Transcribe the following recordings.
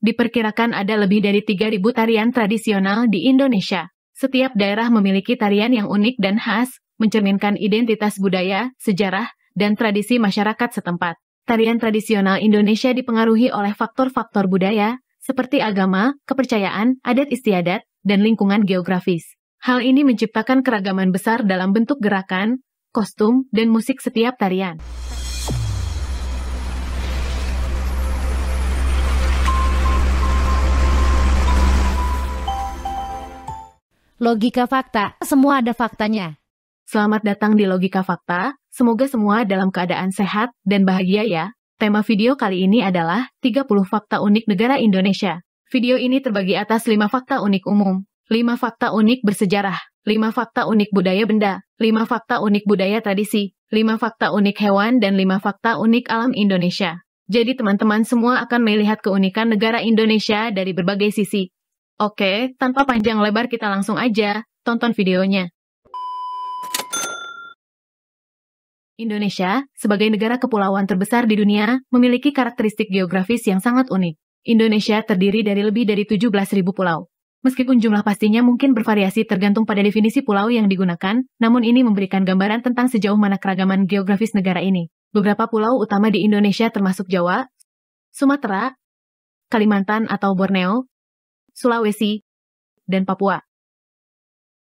Diperkirakan ada lebih dari 3.000 tarian tradisional di Indonesia. Setiap daerah memiliki tarian yang unik dan khas, mencerminkan identitas budaya, sejarah, dan tradisi masyarakat setempat. Tarian tradisional Indonesia dipengaruhi oleh faktor-faktor budaya, seperti agama, kepercayaan, adat istiadat, dan lingkungan geografis. Hal ini menciptakan keragaman besar dalam bentuk gerakan, kostum, dan musik setiap tarian. Logika fakta, semua ada faktanya. Selamat datang di Logika Fakta, semoga semua dalam keadaan sehat dan bahagia ya. Tema video kali ini adalah 30 fakta unik negara Indonesia. Video ini terbagi atas 5 fakta unik umum, 5 fakta unik bersejarah, 5 fakta unik budaya benda, 5 fakta unik budaya tradisi, 5 fakta unik hewan, dan 5 fakta unik alam Indonesia. Jadi teman-teman semua akan melihat keunikan negara Indonesia dari berbagai sisi. Oke, tanpa panjang lebar kita langsung aja tonton videonya. Indonesia, sebagai negara kepulauan terbesar di dunia, memiliki karakteristik geografis yang sangat unik. Indonesia terdiri dari lebih dari 17.000 pulau. Meskipun jumlah pastinya mungkin bervariasi tergantung pada definisi pulau yang digunakan, namun ini memberikan gambaran tentang sejauh mana keragaman geografis negara ini. Beberapa pulau utama di Indonesia termasuk Jawa, Sumatera, Kalimantan atau Borneo, Sulawesi, dan Papua.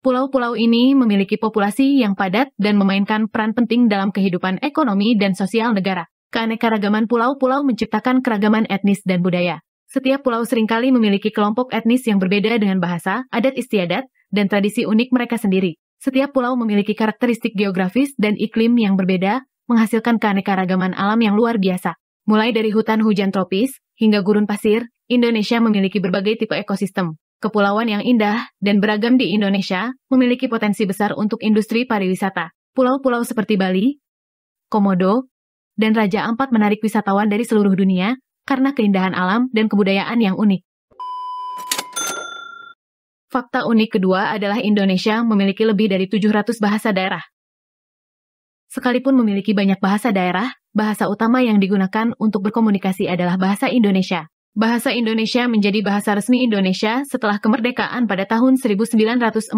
Pulau-pulau ini memiliki populasi yang padat dan memainkan peran penting dalam kehidupan ekonomi dan sosial negara. Keanekaragaman pulau-pulau menciptakan keragaman etnis dan budaya. Setiap pulau seringkali memiliki kelompok etnis yang berbeda dengan bahasa, adat istiadat, dan tradisi unik mereka sendiri. Setiap pulau memiliki karakteristik geografis dan iklim yang berbeda, menghasilkan keanekaragaman alam yang luar biasa. Mulai dari hutan hujan tropis hingga gurun pasir, Indonesia memiliki berbagai tipe ekosistem. Kepulauan yang indah dan beragam di Indonesia memiliki potensi besar untuk industri pariwisata. Pulau-pulau seperti Bali, Komodo, dan Raja Ampat menarik wisatawan dari seluruh dunia karena keindahan alam dan kebudayaan yang unik. Fakta unik kedua adalah Indonesia memiliki lebih dari 700 bahasa daerah. Sekalipun memiliki banyak bahasa daerah, bahasa utama yang digunakan untuk berkomunikasi adalah bahasa Indonesia. Bahasa Indonesia menjadi bahasa resmi Indonesia setelah kemerdekaan pada tahun 1945.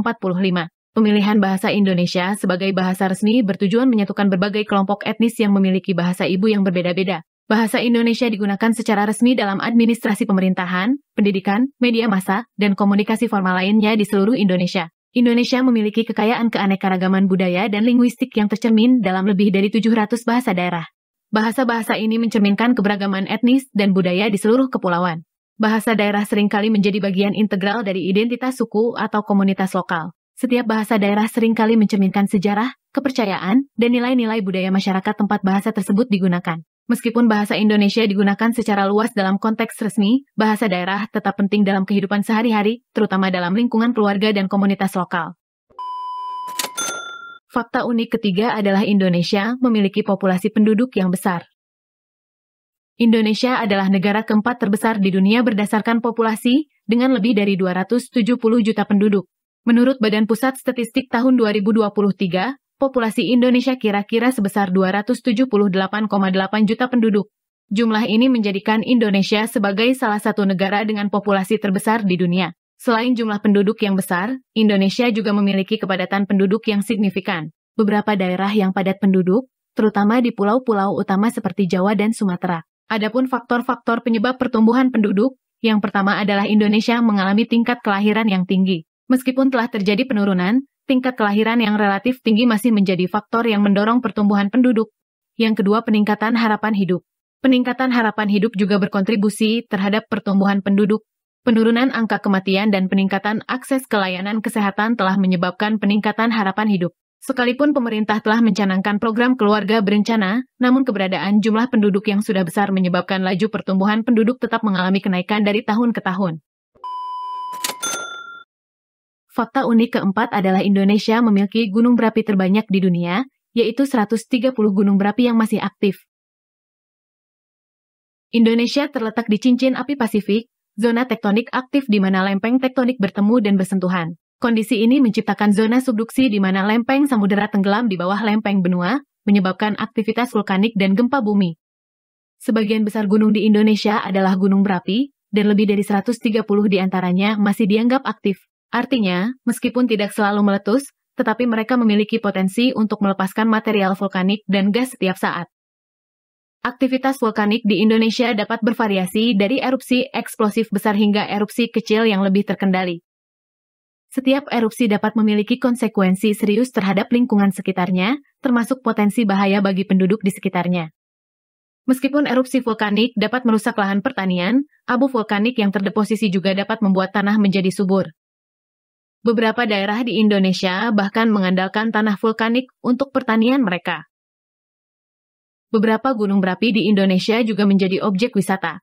Pemilihan bahasa Indonesia sebagai bahasa resmi bertujuan menyatukan berbagai kelompok etnis yang memiliki bahasa ibu yang berbeda-beda. Bahasa Indonesia digunakan secara resmi dalam administrasi pemerintahan, pendidikan, media massa, dan komunikasi formal lainnya di seluruh Indonesia. Indonesia memiliki kekayaan keanekaragaman budaya dan linguistik yang tercermin dalam lebih dari 700 bahasa daerah. Bahasa-bahasa ini mencerminkan keberagaman etnis dan budaya di seluruh kepulauan. Bahasa daerah seringkali menjadi bagian integral dari identitas suku atau komunitas lokal. Setiap bahasa daerah seringkali mencerminkan sejarah, kepercayaan, dan nilai-nilai budaya masyarakat tempat bahasa tersebut digunakan. Meskipun bahasa Indonesia digunakan secara luas dalam konteks resmi, bahasa daerah tetap penting dalam kehidupan sehari-hari, terutama dalam lingkungan keluarga dan komunitas lokal. Fakta unik ketiga adalah Indonesia memiliki populasi penduduk yang besar. Indonesia adalah negara keempat terbesar di dunia berdasarkan populasi, dengan lebih dari 270 juta penduduk. Menurut Badan Pusat Statistik tahun 2023, populasi Indonesia kira-kira sebesar 278,8 juta penduduk. Jumlah ini menjadikan Indonesia sebagai salah satu negara dengan populasi terbesar di dunia. Selain jumlah penduduk yang besar, Indonesia juga memiliki kepadatan penduduk yang signifikan. Beberapa daerah yang padat penduduk, terutama di pulau-pulau utama seperti Jawa dan Sumatera. Adapun faktor-faktor penyebab pertumbuhan penduduk, yang pertama adalah Indonesia mengalami tingkat kelahiran yang tinggi. Meskipun telah terjadi penurunan, tingkat kelahiran yang relatif tinggi masih menjadi faktor yang mendorong pertumbuhan penduduk. Yang kedua, peningkatan harapan hidup. Peningkatan harapan hidup juga berkontribusi terhadap pertumbuhan penduduk. Penurunan angka kematian dan peningkatan akses ke layanan kesehatan telah menyebabkan peningkatan harapan hidup. Sekalipun pemerintah telah mencanangkan program keluarga berencana, namun keberadaan jumlah penduduk yang sudah besar menyebabkan laju pertumbuhan penduduk tetap mengalami kenaikan dari tahun ke tahun. Fakta unik keempat adalah Indonesia memiliki gunung berapi terbanyak di dunia, yaitu 130 gunung berapi yang masih aktif. Indonesia terletak di cincin api Pasifik, zona tektonik aktif di mana lempeng tektonik bertemu dan bersentuhan. Kondisi ini menciptakan zona subduksi di mana lempeng samudera tenggelam di bawah lempeng benua, menyebabkan aktivitas vulkanik dan gempa bumi. Sebagian besar gunung di Indonesia adalah gunung berapi, dan lebih dari 130 di antaranya masih dianggap aktif. Artinya, meskipun tidak selalu meletus, tetapi mereka memiliki potensi untuk melepaskan material vulkanik dan gas setiap saat. Aktivitas vulkanik di Indonesia dapat bervariasi dari erupsi eksplosif besar hingga erupsi kecil yang lebih terkendali. Setiap erupsi dapat memiliki konsekuensi serius terhadap lingkungan sekitarnya, termasuk potensi bahaya bagi penduduk di sekitarnya. Meskipun erupsi vulkanik dapat merusak lahan pertanian, abu vulkanik yang terdeposisi juga dapat membuat tanah menjadi subur. Beberapa daerah di Indonesia bahkan mengandalkan tanah vulkanik untuk pertanian mereka. Beberapa gunung berapi di Indonesia juga menjadi objek wisata.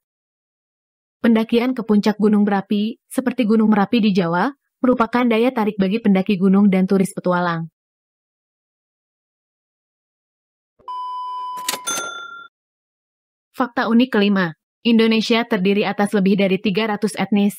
Pendakian ke puncak gunung berapi, seperti Gunung Merapi di Jawa, merupakan daya tarik bagi pendaki gunung dan turis petualang. Fakta unik kelima, Indonesia terdiri atas lebih dari 300 etnis.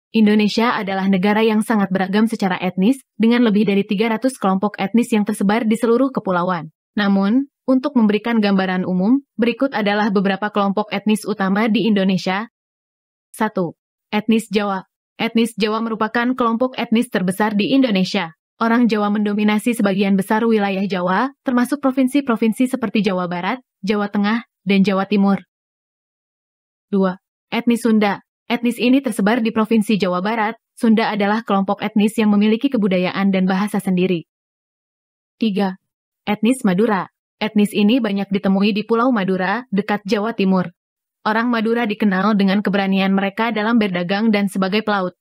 Indonesia adalah negara yang sangat beragam secara etnis, dengan lebih dari 300 kelompok etnis yang tersebar di seluruh kepulauan. Namun, untuk memberikan gambaran umum, berikut adalah beberapa kelompok etnis utama di Indonesia. 1. Etnis Jawa. Etnis Jawa merupakan kelompok etnis terbesar di Indonesia. Orang Jawa mendominasi sebagian besar wilayah Jawa, termasuk provinsi-provinsi seperti Jawa Barat, Jawa Tengah, dan Jawa Timur. 2. Etnis Sunda. Etnis ini tersebar di Provinsi Jawa Barat. Sunda adalah kelompok etnis yang memiliki kebudayaan dan bahasa sendiri. 3. Etnis Madura. Etnis ini banyak ditemui di Pulau Madura, dekat Jawa Timur. Orang Madura dikenal dengan keberanian mereka dalam berdagang dan sebagai pelaut.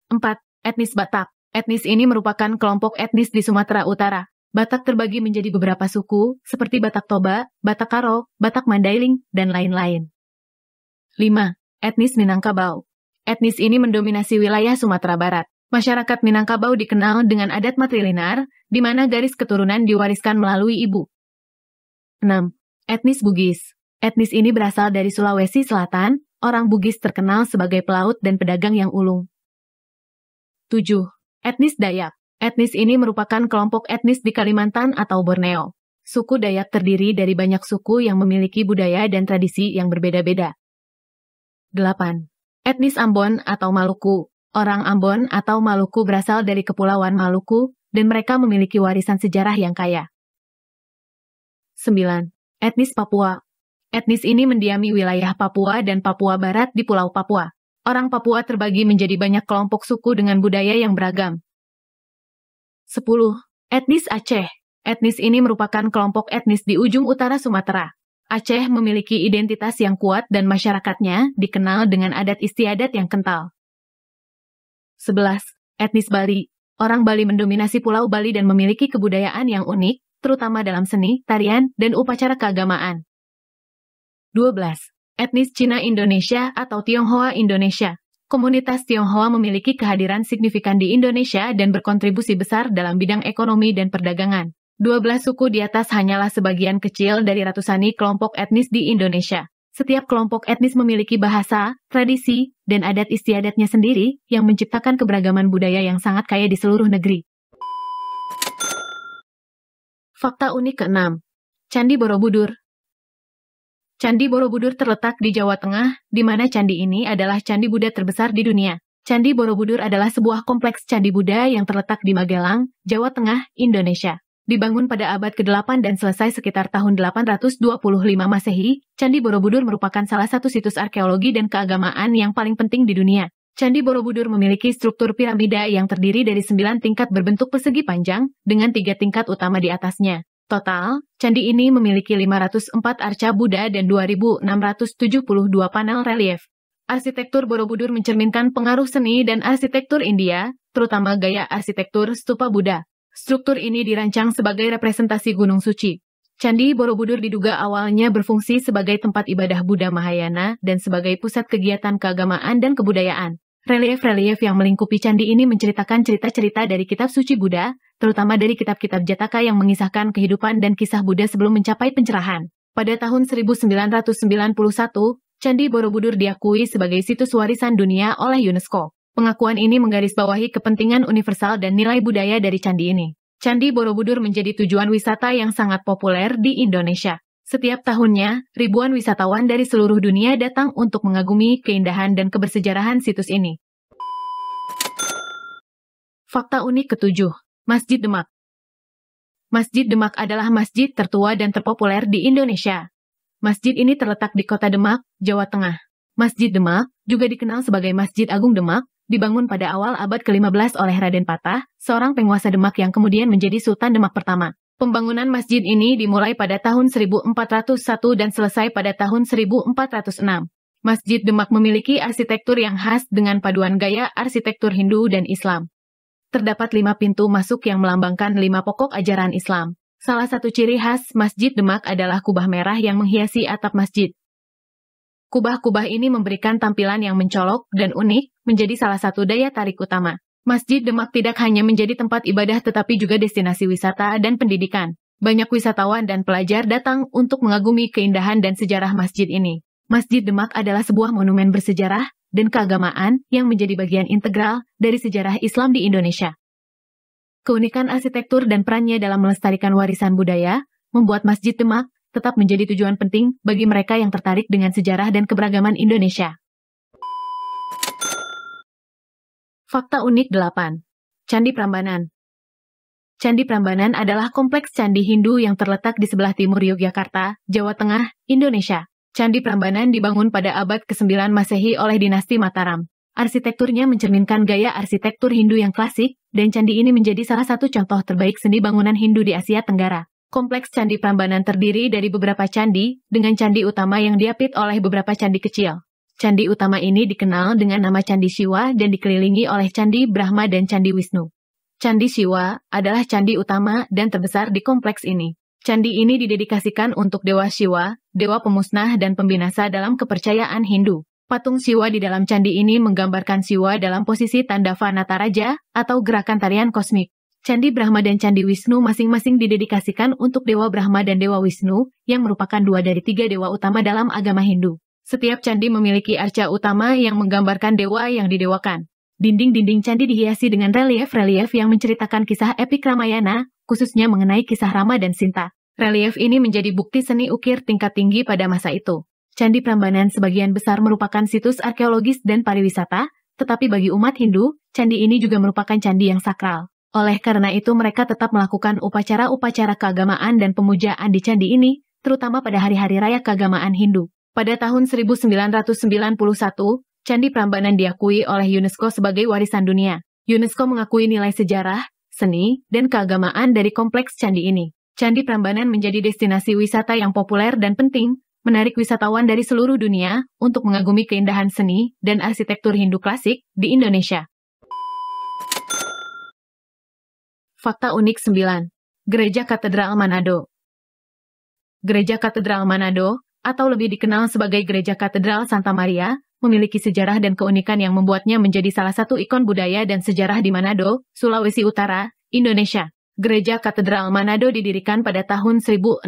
4. Etnis Batak. Etnis ini merupakan kelompok etnis di Sumatera Utara. Batak terbagi menjadi beberapa suku, seperti Batak Toba, Batak Karo, Batak Mandailing, dan lain-lain. 5. Etnis Minangkabau. Etnis ini mendominasi wilayah Sumatera Barat. Masyarakat Minangkabau dikenal dengan adat matrilinear, di mana garis keturunan diwariskan melalui ibu. 6. Etnis Bugis. Etnis ini berasal dari Sulawesi Selatan, orang Bugis terkenal sebagai pelaut dan pedagang yang ulung. 7. Etnis Dayak. Etnis ini merupakan kelompok etnis di Kalimantan atau Borneo. Suku Dayak terdiri dari banyak suku yang memiliki budaya dan tradisi yang berbeda-beda. 8. Etnis Ambon atau Maluku. Orang Ambon atau Maluku berasal dari Kepulauan Maluku, dan mereka memiliki warisan sejarah yang kaya. 9. Etnis Papua. Etnis ini mendiami wilayah Papua dan Papua Barat di Pulau Papua. Orang Papua terbagi menjadi banyak kelompok suku dengan budaya yang beragam. 10. Etnis Aceh. Etnis ini merupakan kelompok etnis di ujung utara Sumatera. Aceh memiliki identitas yang kuat dan masyarakatnya dikenal dengan adat istiadat yang kental. 11. Etnis Bali. Orang Bali mendominasi Pulau Bali dan memiliki kebudayaan yang unik, terutama dalam seni, tarian, dan upacara keagamaan. 12. Etnis Cina Indonesia atau Tionghoa Indonesia. Komunitas Tionghoa memiliki kehadiran signifikan di Indonesia dan berkontribusi besar dalam bidang ekonomi dan perdagangan. 12 suku di atas hanyalah sebagian kecil dari ratusan kelompok etnis di Indonesia. Setiap kelompok etnis memiliki bahasa, tradisi, dan adat istiadatnya sendiri yang menciptakan keberagaman budaya yang sangat kaya di seluruh negeri. Fakta unik ke-6. Candi Borobudur. Candi Borobudur terletak di Jawa Tengah, di mana candi ini adalah candi Buddha terbesar di dunia. Candi Borobudur adalah sebuah kompleks candi Buddha yang terletak di Magelang, Jawa Tengah, Indonesia. Dibangun pada abad ke-8 dan selesai sekitar tahun 825 Masehi, Candi Borobudur merupakan salah satu situs arkeologi dan keagamaan yang paling penting di dunia. Candi Borobudur memiliki struktur piramida yang terdiri dari 9 tingkat berbentuk persegi panjang, dengan 3 tingkat utama di atasnya. Total, candi ini memiliki 504 arca Buddha dan 2.672 panel relief. Arsitektur Borobudur mencerminkan pengaruh seni dan arsitektur India, terutama gaya arsitektur stupa Buddha. Struktur ini dirancang sebagai representasi gunung suci. Candi Borobudur diduga awalnya berfungsi sebagai tempat ibadah Buddha Mahayana dan sebagai pusat kegiatan keagamaan dan kebudayaan. Relief-relief yang melingkupi candi ini menceritakan cerita-cerita dari kitab suci Buddha, terutama dari kitab-kitab Jataka yang mengisahkan kehidupan dan kisah Buddha sebelum mencapai pencerahan. Pada tahun 1991, Candi Borobudur diakui sebagai situs warisan dunia oleh UNESCO. Pengakuan ini menggarisbawahi kepentingan universal dan nilai budaya dari candi ini. Candi Borobudur menjadi tujuan wisata yang sangat populer di Indonesia. Setiap tahunnya, ribuan wisatawan dari seluruh dunia datang untuk mengagumi keindahan dan kebersejarahan situs ini. Fakta unik ketujuh, Masjid Demak. Masjid Demak adalah masjid tertua dan terpopuler di Indonesia. Masjid ini terletak di Kota Demak, Jawa Tengah. Masjid Demak, juga dikenal sebagai Masjid Agung Demak, dibangun pada awal abad ke-15 oleh Raden Patah, seorang penguasa Demak yang kemudian menjadi Sultan Demak pertama. Pembangunan masjid ini dimulai pada tahun 1401 dan selesai pada tahun 1406. Masjid Demak memiliki arsitektur yang khas dengan paduan gaya arsitektur Hindu dan Islam. Terdapat 5 pintu masuk yang melambangkan 5 pokok ajaran Islam. Salah satu ciri khas Masjid Demak adalah kubah merah yang menghiasi atap masjid. Kubah-kubah ini memberikan tampilan yang mencolok dan unik, menjadi salah satu daya tarik utama. Masjid Demak tidak hanya menjadi tempat ibadah tetapi juga destinasi wisata dan pendidikan. Banyak wisatawan dan pelajar datang untuk mengagumi keindahan dan sejarah masjid ini. Masjid Demak adalah sebuah monumen bersejarah dan keagamaan yang menjadi bagian integral dari sejarah Islam di Indonesia. Keunikan arsitektur dan perannya dalam melestarikan warisan budaya membuat Masjid Demak tetap menjadi tujuan penting bagi mereka yang tertarik dengan sejarah dan keberagaman Indonesia. Fakta unik 8. Candi Prambanan. Candi Prambanan adalah kompleks candi Hindu yang terletak di sebelah timur Yogyakarta, Jawa Tengah, Indonesia. Candi Prambanan dibangun pada abad ke-9 Masehi oleh dinasti Mataram. Arsitekturnya mencerminkan gaya arsitektur Hindu yang klasik, dan candi ini menjadi salah satu contoh terbaik seni bangunan Hindu di Asia Tenggara. Kompleks Candi Prambanan terdiri dari beberapa candi, dengan candi utama yang diapit oleh beberapa candi kecil. Candi utama ini dikenal dengan nama Candi Siwa dan dikelilingi oleh Candi Brahma dan Candi Wisnu. Candi Siwa adalah candi utama dan terbesar di kompleks ini. Candi ini didedikasikan untuk Dewa Siwa, dewa pemusnah dan pembinasa dalam kepercayaan Hindu. Patung Siwa di dalam candi ini menggambarkan Siwa dalam posisi Tandafa Nataraja atau gerakan tarian kosmik. Candi Brahma dan Candi Wisnu masing-masing didedikasikan untuk Dewa Brahma dan Dewa Wisnu, yang merupakan 2 dari 3 dewa utama dalam agama Hindu. Setiap candi memiliki arca utama yang menggambarkan dewa yang didewakan. Dinding-dinding candi dihiasi dengan relief-relief yang menceritakan kisah epik Ramayana, khususnya mengenai kisah Rama dan Sinta. Relief ini menjadi bukti seni ukir tingkat tinggi pada masa itu. Candi Prambanan sebagian besar merupakan situs arkeologis dan pariwisata, tetapi bagi umat Hindu, candi ini juga merupakan candi yang sakral. Oleh karena itu mereka tetap melakukan upacara-upacara keagamaan dan pemujaan di candi ini, terutama pada hari-hari raya keagamaan Hindu. Pada tahun 1991, Candi Prambanan diakui oleh UNESCO sebagai warisan dunia. UNESCO mengakui nilai sejarah, seni, dan keagamaan dari kompleks candi ini. Candi Prambanan menjadi destinasi wisata yang populer dan penting, menarik wisatawan dari seluruh dunia untuk mengagumi keindahan seni dan arsitektur Hindu klasik di Indonesia. Fakta unik 9. Gereja Katedral Manado. Gereja Katedral Manado, atau lebih dikenal sebagai Gereja Katedral Santa Maria, memiliki sejarah dan keunikan yang membuatnya menjadi salah satu ikon budaya dan sejarah di Manado, Sulawesi Utara, Indonesia. Gereja Katedral Manado didirikan pada tahun 1693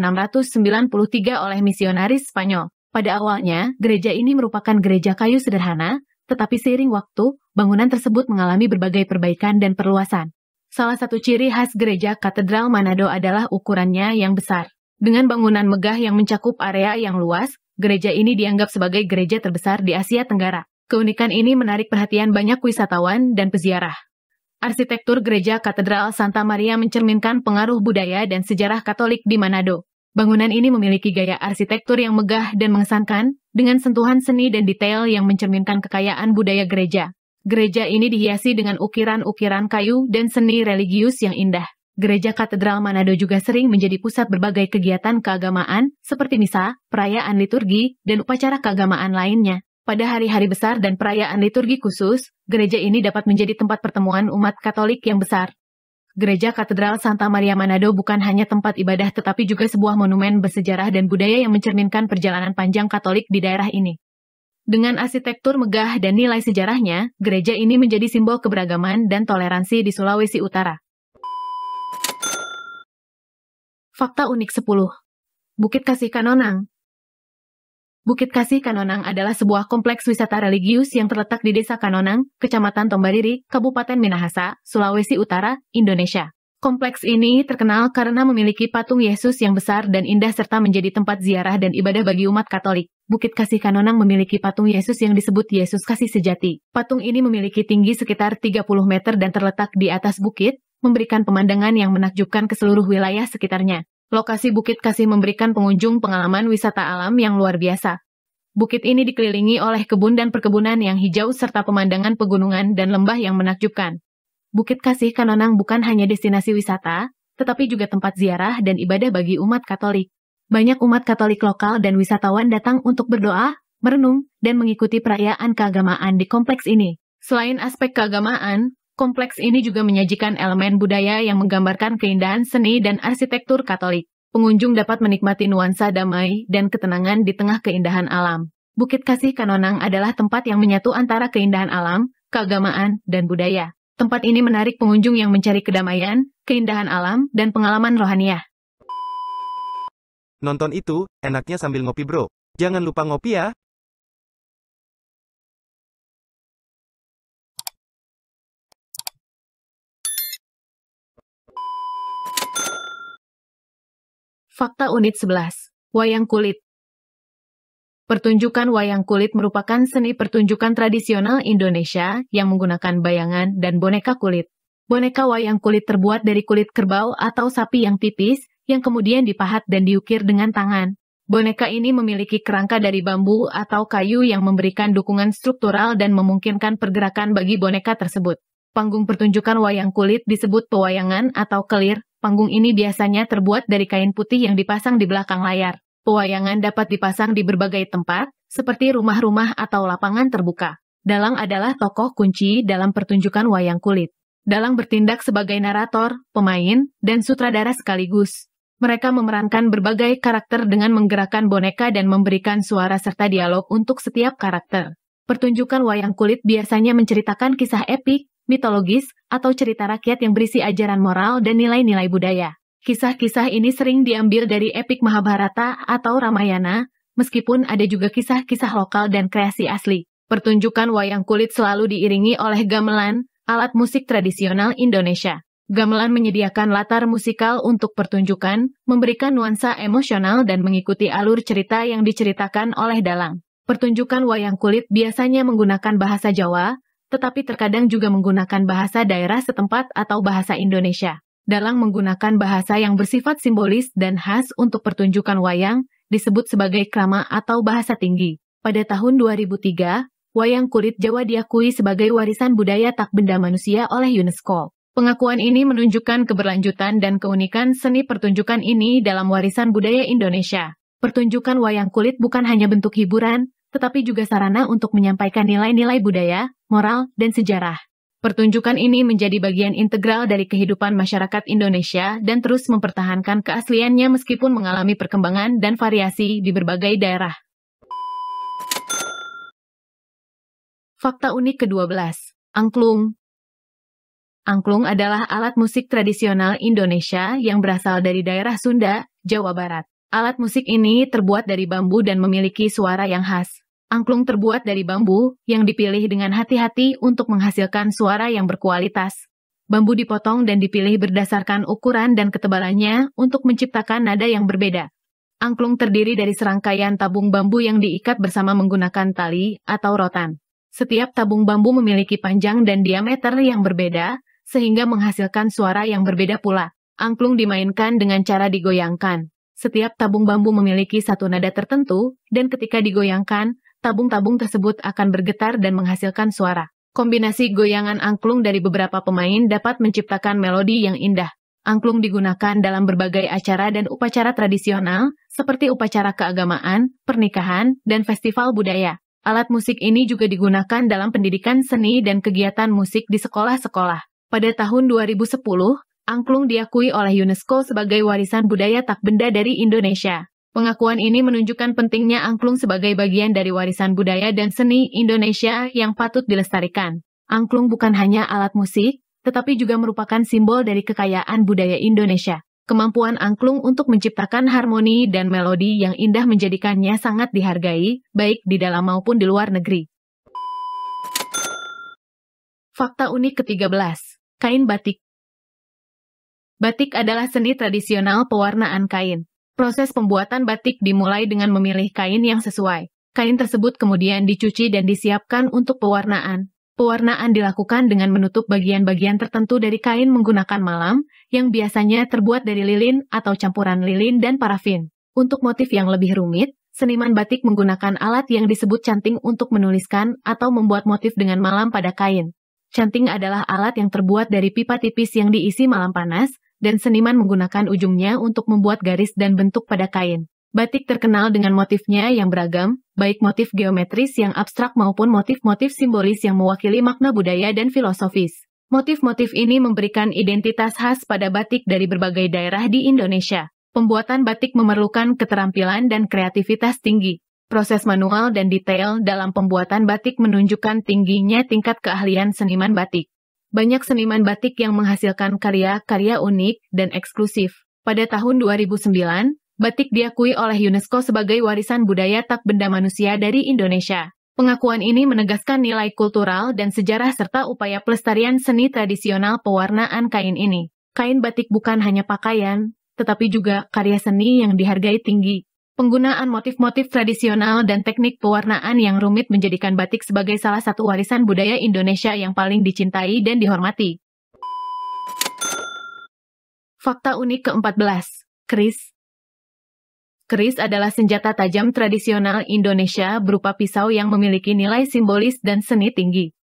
oleh misionaris Spanyol. Pada awalnya, gereja ini merupakan gereja kayu sederhana, tetapi seiring waktu, bangunan tersebut mengalami berbagai perbaikan dan perluasan. Salah satu ciri khas Gereja Katedral Manado adalah ukurannya yang besar. Dengan bangunan megah yang mencakup area yang luas, gereja ini dianggap sebagai gereja terbesar di Asia Tenggara. Keunikan ini menarik perhatian banyak wisatawan dan peziarah. Arsitektur Gereja Katedral Santa Maria mencerminkan pengaruh budaya dan sejarah Katolik di Manado. Bangunan ini memiliki gaya arsitektur yang megah dan mengesankan, dengan sentuhan seni dan detail yang mencerminkan kekayaan budaya gereja. Gereja ini dihiasi dengan ukiran-ukiran kayu dan seni religius yang indah. Gereja Katedral Manado juga sering menjadi pusat berbagai kegiatan keagamaan, seperti misa, perayaan liturgi, dan upacara keagamaan lainnya. Pada hari-hari besar dan perayaan liturgi khusus, gereja ini dapat menjadi tempat pertemuan umat Katolik yang besar. Gereja Katedral Santa Maria Manado bukan hanya tempat ibadah tetapi juga sebuah monumen bersejarah dan budaya yang mencerminkan perjalanan panjang Katolik di daerah ini. Dengan arsitektur megah dan nilai sejarahnya, gereja ini menjadi simbol keberagaman dan toleransi di Sulawesi Utara. Fakta unik 10. Bukit Kasih Kanonang. Bukit Kasih Kanonang adalah sebuah kompleks wisata religius yang terletak di Desa Kanonang, Kecamatan Tombariri, Kabupaten Minahasa, Sulawesi Utara, Indonesia. Kompleks ini terkenal karena memiliki patung Yesus yang besar dan indah serta menjadi tempat ziarah dan ibadah bagi umat Katolik. Bukit Kasih Kanonang memiliki patung Yesus yang disebut Yesus Kasih Sejati. Patung ini memiliki tinggi sekitar 30 meter dan terletak di atas bukit, memberikan pemandangan yang menakjubkan ke seluruh wilayah sekitarnya. Lokasi Bukit Kasih memberikan pengunjung pengalaman wisata alam yang luar biasa. Bukit ini dikelilingi oleh kebun dan perkebunan yang hijau serta pemandangan pegunungan dan lembah yang menakjubkan. Bukit Kasih Kanonang bukan hanya destinasi wisata, tetapi juga tempat ziarah dan ibadah bagi umat Katolik. Banyak umat Katolik lokal dan wisatawan datang untuk berdoa, merenung, dan mengikuti perayaan keagamaan di kompleks ini. Selain aspek keagamaan, kompleks ini juga menyajikan elemen budaya yang menggambarkan keindahan seni dan arsitektur Katolik. Pengunjung dapat menikmati nuansa damai dan ketenangan di tengah keindahan alam. Bukit Kasih Kanonang adalah tempat yang menyatu antara keindahan alam, keagamaan, dan budaya. Tempat ini menarik pengunjung yang mencari kedamaian, keindahan alam, dan pengalaman rohaniah. Nonton itu, enaknya sambil ngopi bro. Jangan lupa ngopi ya. Fakta Unit 11. Wayang Kulit. Pertunjukan wayang kulit merupakan seni pertunjukan tradisional Indonesia yang menggunakan bayangan dan boneka kulit. Boneka wayang kulit terbuat dari kulit kerbau atau sapi yang tipis, yang kemudian dipahat dan diukir dengan tangan. Boneka ini memiliki kerangka dari bambu atau kayu yang memberikan dukungan struktural dan memungkinkan pergerakan bagi boneka tersebut. Panggung pertunjukan wayang kulit disebut pewayangan atau kelir. Panggung ini biasanya terbuat dari kain putih yang dipasang di belakang layar. Pewayangan dapat dipasang di berbagai tempat, seperti rumah-rumah atau lapangan terbuka. Dalang adalah tokoh kunci dalam pertunjukan wayang kulit. Dalang bertindak sebagai narator, pemain, dan sutradara sekaligus. Mereka memerankan berbagai karakter dengan menggerakkan boneka dan memberikan suara serta dialog untuk setiap karakter. Pertunjukan wayang kulit biasanya menceritakan kisah epik, mitologis, atau cerita rakyat yang berisi ajaran moral dan nilai-nilai budaya. Kisah-kisah ini sering diambil dari epik Mahabharata atau Ramayana, meskipun ada juga kisah-kisah lokal dan kreasi asli. Pertunjukan wayang kulit selalu diiringi oleh gamelan, alat musik tradisional Indonesia. Gamelan menyediakan latar musikal untuk pertunjukan, memberikan nuansa emosional dan mengikuti alur cerita yang diceritakan oleh dalang. Pertunjukan wayang kulit biasanya menggunakan bahasa Jawa, tetapi terkadang juga menggunakan bahasa daerah setempat atau bahasa Indonesia. Dalang menggunakan bahasa yang bersifat simbolis dan khas untuk pertunjukan wayang, disebut sebagai krama atau bahasa tinggi. Pada tahun 2003, wayang kulit Jawa diakui sebagai warisan budaya tak benda manusia oleh UNESCO. Pengakuan ini menunjukkan keberlanjutan dan keunikan seni pertunjukan ini dalam warisan budaya Indonesia. Pertunjukan wayang kulit bukan hanya bentuk hiburan, tetapi juga sarana untuk menyampaikan nilai-nilai budaya, moral, dan sejarah. Pertunjukan ini menjadi bagian integral dari kehidupan masyarakat Indonesia dan terus mempertahankan keasliannya meskipun mengalami perkembangan dan variasi di berbagai daerah. Fakta unik ke-12. Angklung. Angklung adalah alat musik tradisional Indonesia yang berasal dari daerah Sunda, Jawa Barat. Alat musik ini terbuat dari bambu dan memiliki suara yang khas. Angklung terbuat dari bambu yang dipilih dengan hati-hati untuk menghasilkan suara yang berkualitas. Bambu dipotong dan dipilih berdasarkan ukuran dan ketebalannya untuk menciptakan nada yang berbeda. Angklung terdiri dari serangkaian tabung bambu yang diikat bersama menggunakan tali atau rotan. Setiap tabung bambu memiliki panjang dan diameter yang berbeda, sehingga menghasilkan suara yang berbeda pula. Angklung dimainkan dengan cara digoyangkan. Setiap tabung bambu memiliki satu nada tertentu, dan ketika digoyangkan, tabung-tabung tersebut akan bergetar dan menghasilkan suara. Kombinasi goyangan angklung dari beberapa pemain dapat menciptakan melodi yang indah. Angklung digunakan dalam berbagai acara dan upacara tradisional, seperti upacara keagamaan, pernikahan, dan festival budaya. Alat musik ini juga digunakan dalam pendidikan seni dan kegiatan musik di sekolah-sekolah. Pada tahun 2010, angklung diakui oleh UNESCO sebagai warisan budaya tak benda dari Indonesia. Pengakuan ini menunjukkan pentingnya angklung sebagai bagian dari warisan budaya dan seni Indonesia yang patut dilestarikan. Angklung bukan hanya alat musik, tetapi juga merupakan simbol dari kekayaan budaya Indonesia. Kemampuan angklung untuk menciptakan harmoni dan melodi yang indah menjadikannya sangat dihargai, baik di dalam maupun di luar negeri. Fakta unik ke-13. Kain batik. Batik adalah seni tradisional pewarnaan kain. Proses pembuatan batik dimulai dengan memilih kain yang sesuai. Kain tersebut kemudian dicuci dan disiapkan untuk pewarnaan. Pewarnaan dilakukan dengan menutup bagian-bagian tertentu dari kain menggunakan malam, yang biasanya terbuat dari lilin atau campuran lilin dan parafin. Untuk motif yang lebih rumit, seniman batik menggunakan alat yang disebut canting untuk menuliskan atau membuat motif dengan malam pada kain. Canting adalah alat yang terbuat dari pipa tipis yang diisi malam panas, dan seniman menggunakan ujungnya untuk membuat garis dan bentuk pada kain. Batik terkenal dengan motifnya yang beragam, baik motif geometris yang abstrak maupun motif-motif simbolis yang mewakili makna budaya dan filosofis. Motif-motif ini memberikan identitas khas pada batik dari berbagai daerah di Indonesia. Pembuatan batik memerlukan keterampilan dan kreativitas tinggi. Proses manual dan detail dalam pembuatan batik menunjukkan tingginya tingkat keahlian seniman batik. Banyak seniman batik yang menghasilkan karya-karya unik dan eksklusif. Pada tahun 2009, batik diakui oleh UNESCO sebagai warisan budaya tak benda manusia dari Indonesia. Pengakuan ini menegaskan nilai kultural dan sejarah serta upaya pelestarian seni tradisional pewarnaan kain ini. Kain batik bukan hanya pakaian, tetapi juga karya seni yang dihargai tinggi. Penggunaan motif-motif tradisional dan teknik pewarnaan yang rumit menjadikan batik sebagai salah satu warisan budaya Indonesia yang paling dicintai dan dihormati. Fakta unik ke-14. Keris. Keris adalah senjata tajam tradisional Indonesia berupa pisau yang memiliki nilai simbolis dan seni tinggi.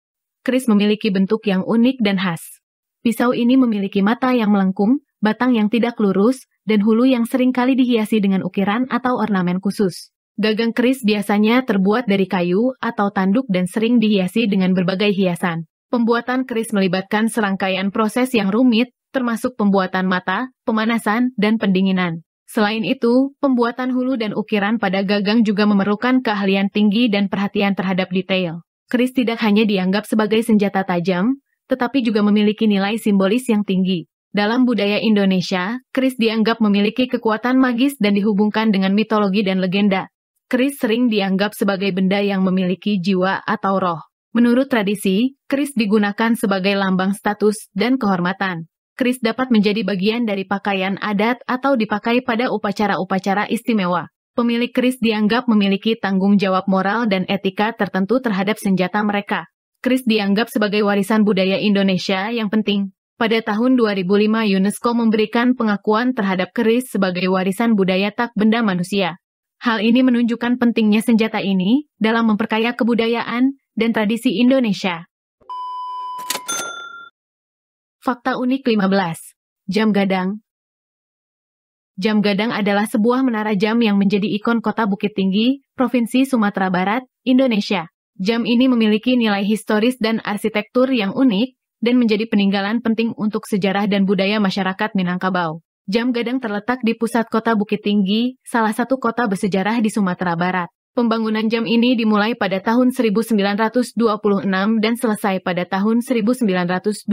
Keris memiliki bentuk yang unik dan khas. Pisau ini memiliki mata yang melengkung, batang yang tidak lurus, dan hulu yang seringkali dihiasi dengan ukiran atau ornamen khusus. Gagang keris biasanya terbuat dari kayu atau tanduk dan sering dihiasi dengan berbagai hiasan. Pembuatan keris melibatkan serangkaian proses yang rumit, termasuk pembuatan mata, pemanasan, dan pendinginan. Selain itu, pembuatan hulu dan ukiran pada gagang juga memerlukan keahlian tinggi dan perhatian terhadap detail. Keris tidak hanya dianggap sebagai senjata tajam, tetapi juga memiliki nilai simbolis yang tinggi. Dalam budaya Indonesia, keris dianggap memiliki kekuatan magis dan dihubungkan dengan mitologi dan legenda. Keris sering dianggap sebagai benda yang memiliki jiwa atau roh. Menurut tradisi, keris digunakan sebagai lambang status dan kehormatan. Keris dapat menjadi bagian dari pakaian adat atau dipakai pada upacara-upacara istimewa. Pemilik keris dianggap memiliki tanggung jawab moral dan etika tertentu terhadap senjata mereka. Keris dianggap sebagai warisan budaya Indonesia yang penting. Pada tahun 2005, UNESCO memberikan pengakuan terhadap keris sebagai warisan budaya tak benda manusia. Hal ini menunjukkan pentingnya senjata ini dalam memperkaya kebudayaan dan tradisi Indonesia. Fakta unik 15. Jam gadang. Jam gadang adalah sebuah menara jam yang menjadi ikon kota Bukit Tinggi, Provinsi Sumatera Barat, Indonesia. Jam ini memiliki nilai historis dan arsitektur yang unik, dan menjadi peninggalan penting untuk sejarah dan budaya masyarakat Minangkabau. Jam gadang terletak di pusat kota Bukit Tinggi, salah satu kota bersejarah di Sumatera Barat. Pembangunan jam ini dimulai pada tahun 1926 dan selesai pada tahun 1928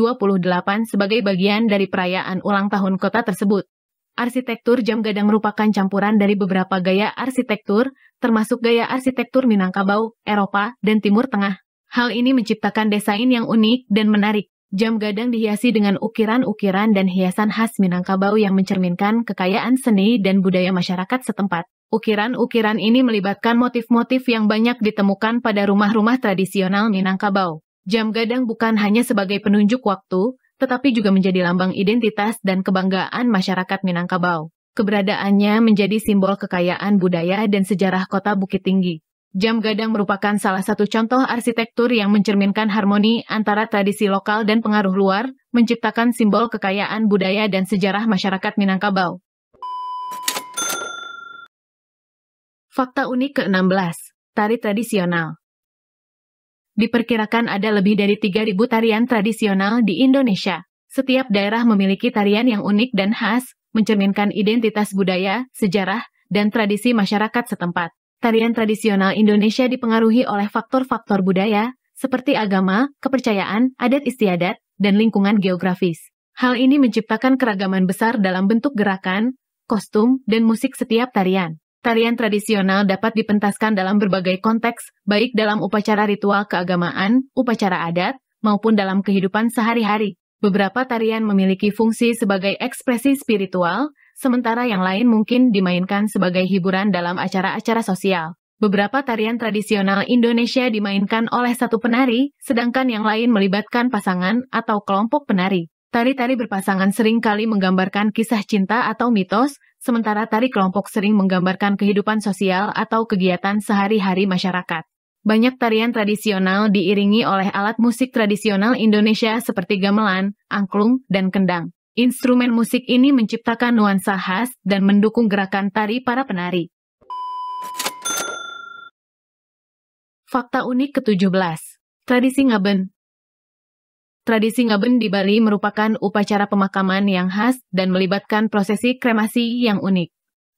sebagai bagian dari perayaan ulang tahun kota tersebut. Arsitektur jam gadang merupakan campuran dari beberapa gaya arsitektur, termasuk gaya arsitektur Minangkabau, Eropa, dan Timur Tengah. Hal ini menciptakan desain yang unik dan menarik. Jam gadang dihiasi dengan ukiran-ukiran dan hiasan khas Minangkabau yang mencerminkan kekayaan seni dan budaya masyarakat setempat. Ukiran-ukiran ini melibatkan motif-motif yang banyak ditemukan pada rumah-rumah tradisional Minangkabau. Jam gadang bukan hanya sebagai penunjuk waktu, tetapi juga menjadi lambang identitas dan kebanggaan masyarakat Minangkabau. Keberadaannya menjadi simbol kekayaan budaya dan sejarah kota Bukit Tinggi. Jam gadang merupakan salah satu contoh arsitektur yang mencerminkan harmoni antara tradisi lokal dan pengaruh luar, menciptakan simbol kekayaan budaya dan sejarah masyarakat Minangkabau. Fakta unik ke-16. Tari tradisional. Diperkirakan ada lebih dari 3.000 tarian tradisional di Indonesia. Setiap daerah memiliki tarian yang unik dan khas, mencerminkan identitas budaya, sejarah, dan tradisi masyarakat setempat. Tarian tradisional Indonesia dipengaruhi oleh faktor-faktor budaya, seperti agama, kepercayaan, adat istiadat, dan lingkungan geografis. Hal ini menciptakan keragaman besar dalam bentuk gerakan, kostum, dan musik setiap tarian. Tarian tradisional dapat dipentaskan dalam berbagai konteks, baik dalam upacara ritual keagamaan, upacara adat, maupun dalam kehidupan sehari-hari. Beberapa tarian memiliki fungsi sebagai ekspresi spiritual, sementara yang lain mungkin dimainkan sebagai hiburan dalam acara-acara sosial. Beberapa tarian tradisional Indonesia dimainkan oleh satu penari, sedangkan yang lain melibatkan pasangan atau kelompok penari. Tari-tari berpasangan sering kali menggambarkan kisah cinta atau mitos, sementara tari kelompok sering menggambarkan kehidupan sosial atau kegiatan sehari-hari masyarakat. Banyak tarian tradisional diiringi oleh alat musik tradisional Indonesia seperti gamelan, angklung, dan kendang. Instrumen musik ini menciptakan nuansa khas dan mendukung gerakan tari para penari. Fakta unik ke-17. Tradisi Ngaben. Tradisi Ngaben di Bali merupakan upacara pemakaman yang khas dan melibatkan prosesi kremasi yang unik.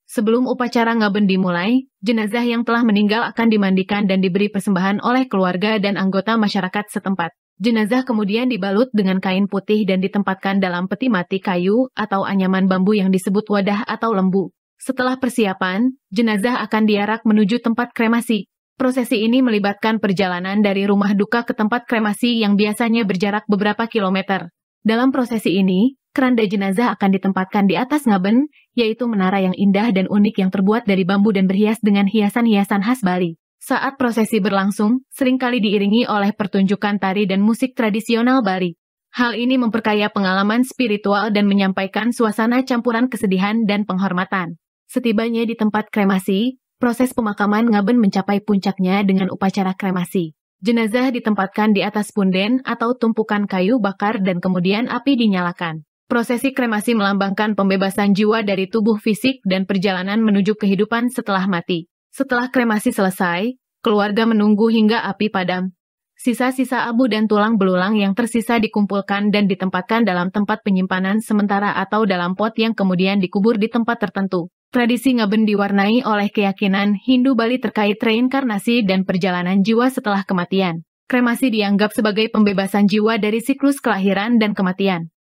Sebelum upacara Ngaben dimulai, jenazah yang telah meninggal akan dimandikan dan diberi persembahan oleh keluarga dan anggota masyarakat setempat. Jenazah kemudian dibalut dengan kain putih dan ditempatkan dalam peti mati kayu atau anyaman bambu yang disebut wadah atau lembu. Setelah persiapan, jenazah akan diarak menuju tempat kremasi. Prosesi ini melibatkan perjalanan dari rumah duka ke tempat kremasi yang biasanya berjarak beberapa kilometer. Dalam prosesi ini, keranda jenazah akan ditempatkan di atas ngaben, yaitu menara yang indah dan unik yang terbuat dari bambu dan berhias dengan hiasan-hiasan khas Bali. Saat prosesi berlangsung, seringkali diiringi oleh pertunjukan tari dan musik tradisional Bali. Hal ini memperkaya pengalaman spiritual dan menyampaikan suasana campuran kesedihan dan penghormatan. Setibanya di tempat kremasi, proses pemakaman Ngaben mencapai puncaknya dengan upacara kremasi. Jenazah ditempatkan di atas punden atau tumpukan kayu bakar dan kemudian api dinyalakan. Prosesi kremasi melambangkan pembebasan jiwa dari tubuh fisik dan perjalanan menuju kehidupan setelah mati. Setelah kremasi selesai, keluarga menunggu hingga api padam. Sisa-sisa abu dan tulang belulang yang tersisa dikumpulkan dan ditempatkan dalam tempat penyimpanan sementara atau dalam pot yang kemudian dikubur di tempat tertentu. Tradisi Ngaben diwarnai oleh keyakinan Hindu Bali terkait reinkarnasi dan perjalanan jiwa setelah kematian. Kremasi dianggap sebagai pembebasan jiwa dari siklus kelahiran dan kematian.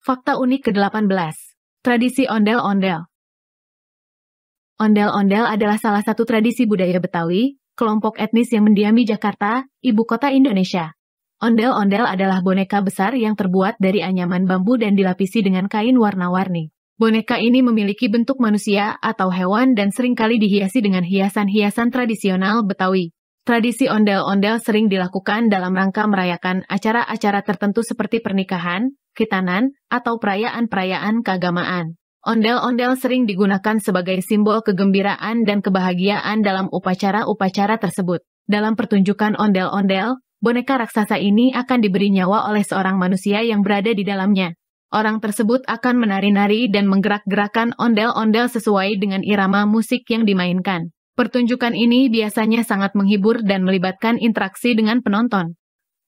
Fakta unik ke-18. Tradisi ondel-ondel. Ondel-ondel adalah salah satu tradisi budaya Betawi, kelompok etnis yang mendiami Jakarta, ibu kota Indonesia. Ondel-ondel adalah boneka besar yang terbuat dari anyaman bambu dan dilapisi dengan kain warna-warni. Boneka ini memiliki bentuk manusia atau hewan dan seringkali dihiasi dengan hiasan-hiasan tradisional Betawi. Tradisi ondel-ondel sering dilakukan dalam rangka merayakan acara-acara tertentu seperti pernikahan, khitanan, atau perayaan-perayaan keagamaan. Ondel-ondel sering digunakan sebagai simbol kegembiraan dan kebahagiaan dalam upacara-upacara tersebut. Dalam pertunjukan ondel-ondel, boneka raksasa ini akan diberi nyawa oleh seorang manusia yang berada di dalamnya. Orang tersebut akan menari-nari dan menggerak-gerakan ondel-ondel sesuai dengan irama musik yang dimainkan. Pertunjukan ini biasanya sangat menghibur dan melibatkan interaksi dengan penonton.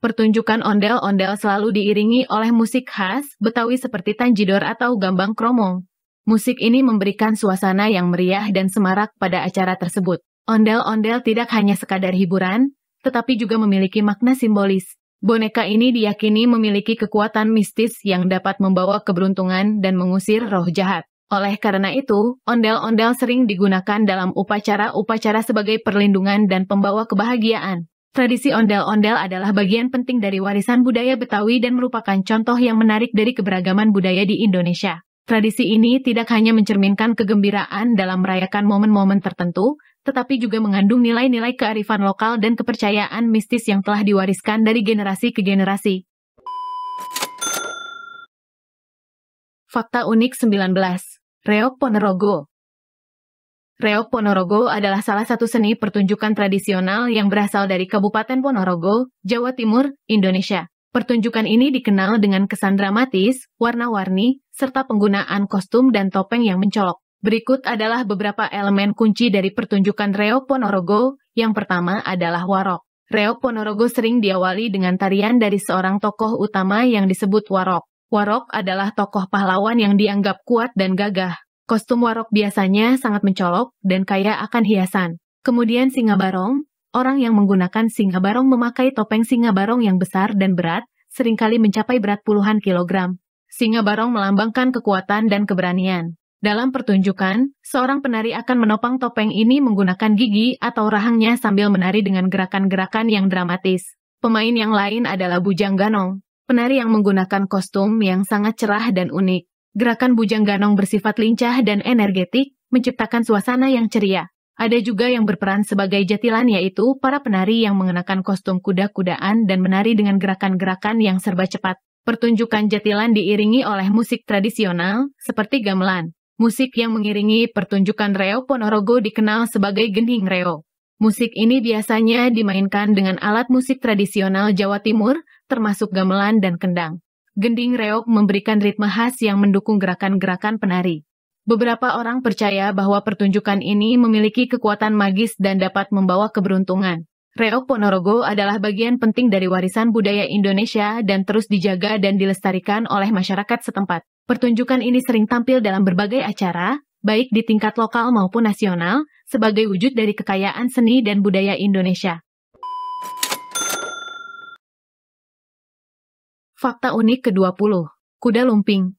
Pertunjukan ondel-ondel selalu diiringi oleh musik khas Betawi seperti tanjidor atau gambang kromong. Musik ini memberikan suasana yang meriah dan semarak pada acara tersebut. Ondel-ondel tidak hanya sekadar hiburan, tetapi juga memiliki makna simbolis. Boneka ini diyakini memiliki kekuatan mistis yang dapat membawa keberuntungan dan mengusir roh jahat. Oleh karena itu, ondel-ondel sering digunakan dalam upacara-upacara sebagai perlindungan dan pembawa kebahagiaan. Tradisi ondel-ondel adalah bagian penting dari warisan budaya Betawi dan merupakan contoh yang menarik dari keberagaman budaya di Indonesia. Tradisi ini tidak hanya mencerminkan kegembiraan dalam merayakan momen-momen tertentu, tetapi juga mengandung nilai-nilai kearifan lokal dan kepercayaan mistis yang telah diwariskan dari generasi ke generasi. Fakta unik 19. Reog Ponorogo. Reog Ponorogo adalah salah satu seni pertunjukan tradisional yang berasal dari Kabupaten Ponorogo, Jawa Timur, Indonesia. Pertunjukan ini dikenal dengan kesan dramatis, warna-warni, serta penggunaan kostum dan topeng yang mencolok. Berikut adalah beberapa elemen kunci dari pertunjukan Reog Ponorogo. Yang pertama adalah warok. Reog Ponorogo sering diawali dengan tarian dari seorang tokoh utama yang disebut warok. Warok adalah tokoh pahlawan yang dianggap kuat dan gagah. Kostum warok biasanya sangat mencolok dan kaya akan hiasan. Kemudian singa barong. Orang yang menggunakan singa barong memakai topeng singa barong yang besar dan berat, seringkali mencapai berat puluhan kilogram. Singa barong melambangkan kekuatan dan keberanian. Dalam pertunjukan, seorang penari akan menopang topeng ini menggunakan gigi atau rahangnya sambil menari dengan gerakan-gerakan yang dramatis. Pemain yang lain adalah Bujang Ganong, penari yang menggunakan kostum yang sangat cerah dan unik. Gerakan Bujang Ganong bersifat lincah dan energetik, menciptakan suasana yang ceria. Ada juga yang berperan sebagai jatilan, yaitu para penari yang mengenakan kostum kuda-kudaan dan menari dengan gerakan-gerakan yang serba cepat. Pertunjukan jatilan diiringi oleh musik tradisional seperti gamelan. Musik yang mengiringi pertunjukan Reog Ponorogo dikenal sebagai gending reog. Musik ini biasanya dimainkan dengan alat musik tradisional Jawa Timur, termasuk gamelan dan kendang. Gending reog memberikan ritme khas yang mendukung gerakan-gerakan penari. Beberapa orang percaya bahwa pertunjukan ini memiliki kekuatan magis dan dapat membawa keberuntungan. Reog Ponorogo adalah bagian penting dari warisan budaya Indonesia dan terus dijaga dan dilestarikan oleh masyarakat setempat. Pertunjukan ini sering tampil dalam berbagai acara, baik di tingkat lokal maupun nasional, sebagai wujud dari kekayaan seni dan budaya Indonesia. Fakta unik ke-20. Kuda lumping.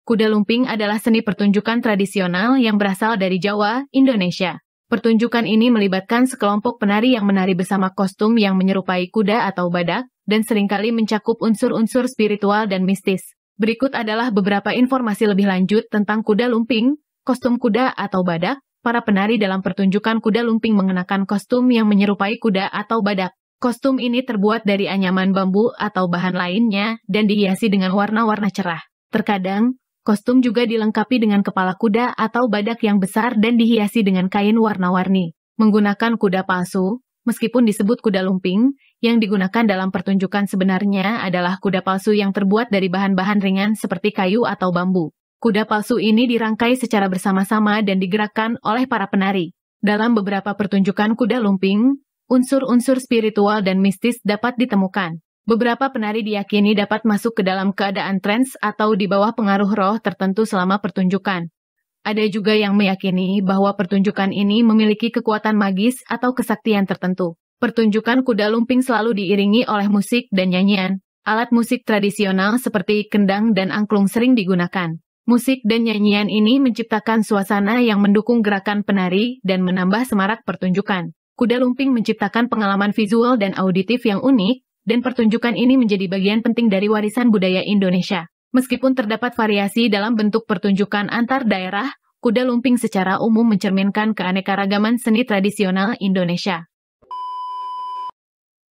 Kuda lumping adalah seni pertunjukan tradisional yang berasal dari Jawa, Indonesia. Pertunjukan ini melibatkan sekelompok penari yang menari bersama kostum yang menyerupai kuda atau badak, dan seringkali mencakup unsur-unsur spiritual dan mistis. Berikut adalah beberapa informasi lebih lanjut tentang kuda lumping, kostum kuda atau badak. Para penari dalam pertunjukan kuda lumping mengenakan kostum yang menyerupai kuda atau badak. Kostum ini terbuat dari anyaman bambu atau bahan lainnya dan dihiasi dengan warna-warna cerah. Terkadang, kostum juga dilengkapi dengan kepala kuda atau badak yang besar dan dihiasi dengan kain warna-warni. Menggunakan kuda palsu, meskipun disebut kuda lumping, yang digunakan dalam pertunjukan sebenarnya adalah kuda palsu yang terbuat dari bahan-bahan ringan seperti kayu atau bambu. Kuda palsu ini dirangkai secara bersama-sama dan digerakkan oleh para penari. Dalam beberapa pertunjukan kuda lumping, unsur-unsur spiritual dan mistis dapat ditemukan. Beberapa penari diyakini dapat masuk ke dalam keadaan trance atau di bawah pengaruh roh tertentu selama pertunjukan. Ada juga yang meyakini bahwa pertunjukan ini memiliki kekuatan magis atau kesaktian tertentu. Pertunjukan kuda lumping selalu diiringi oleh musik dan nyanyian. Alat musik tradisional seperti kendang dan angklung sering digunakan. Musik dan nyanyian ini menciptakan suasana yang mendukung gerakan penari dan menambah semarak pertunjukan. Kuda lumping menciptakan pengalaman visual dan auditif yang unik, dan pertunjukan ini menjadi bagian penting dari warisan budaya Indonesia. Meskipun terdapat variasi dalam bentuk pertunjukan antar daerah, kuda lumping secara umum mencerminkan keanekaragaman seni tradisional Indonesia.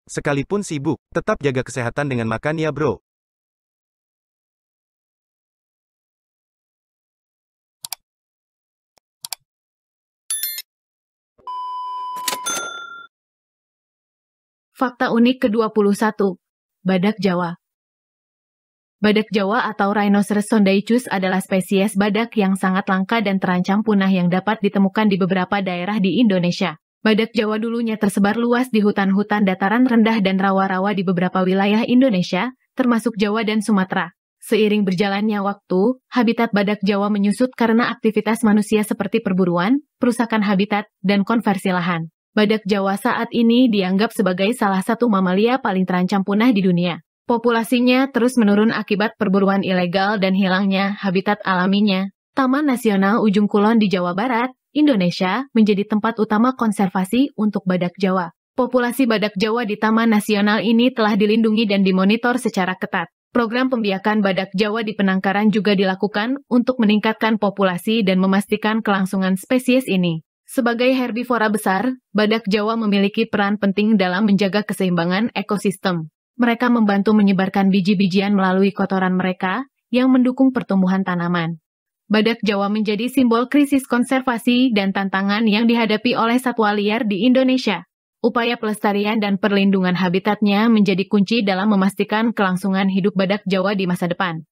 Sekalipun sibuk, tetap jaga kesehatan dengan makan ya bro. Fakta unik ke-21. Badak Jawa. Badak Jawa atau Rhinoceros sondaicus adalah spesies badak yang sangat langka dan terancam punah yang dapat ditemukan di beberapa daerah di Indonesia. Badak Jawa dulunya tersebar luas di hutan-hutan dataran rendah dan rawa-rawa di beberapa wilayah Indonesia, termasuk Jawa dan Sumatera. Seiring berjalannya waktu, habitat badak Jawa menyusut karena aktivitas manusia seperti perburuan, perusakan habitat, dan konversi lahan. Badak Jawa saat ini dianggap sebagai salah satu mamalia paling terancam punah di dunia. Populasinya terus menurun akibat perburuan ilegal dan hilangnya habitat alaminya. Taman Nasional Ujung Kulon di Jawa Barat, Indonesia, menjadi tempat utama konservasi untuk badak Jawa. Populasi badak Jawa di Taman Nasional ini telah dilindungi dan dimonitor secara ketat. Program pembiakan badak Jawa di penangkaran juga dilakukan untuk meningkatkan populasi dan memastikan kelangsungan spesies ini. Sebagai herbivora besar, badak Jawa memiliki peran penting dalam menjaga keseimbangan ekosistem. Mereka membantu menyebarkan biji-bijian melalui kotoran mereka, yang mendukung pertumbuhan tanaman. Badak Jawa menjadi simbol krisis konservasi dan tantangan yang dihadapi oleh satwa liar di Indonesia. Upaya pelestarian dan perlindungan habitatnya menjadi kunci dalam memastikan kelangsungan hidup badak Jawa di masa depan.